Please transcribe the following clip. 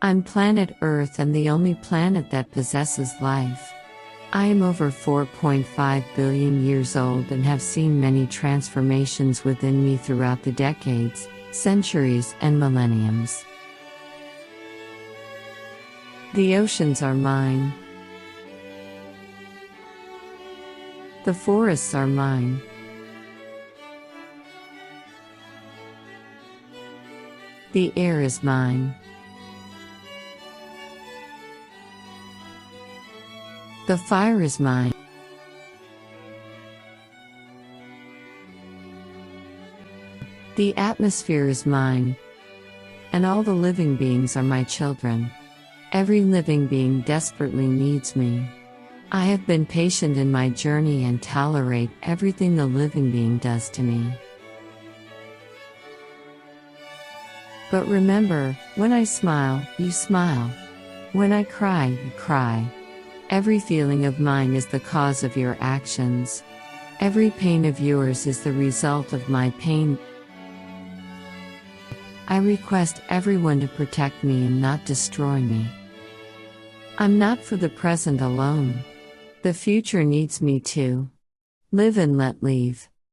I'm planet Earth and the only planet that possesses life. I am over 4.5 billion years old and have seen many transformations within me throughout the decades, centuries, and millenniums. The oceans are mine. The forests are mine. The air is mine. The fire is mine. The atmosphere is mine. And all the living beings are my children. Every living being desperately needs me. I have been patient in my journey and tolerate everything the living being does to me. But remember, when I smile, you smile. When I cry, you cry. Every feeling of mine is the cause of your actions. Every pain of yours is the result of my pain. I request everyone to protect me and not destroy me. I'm not for the present alone. The future needs me too. Live and let leave.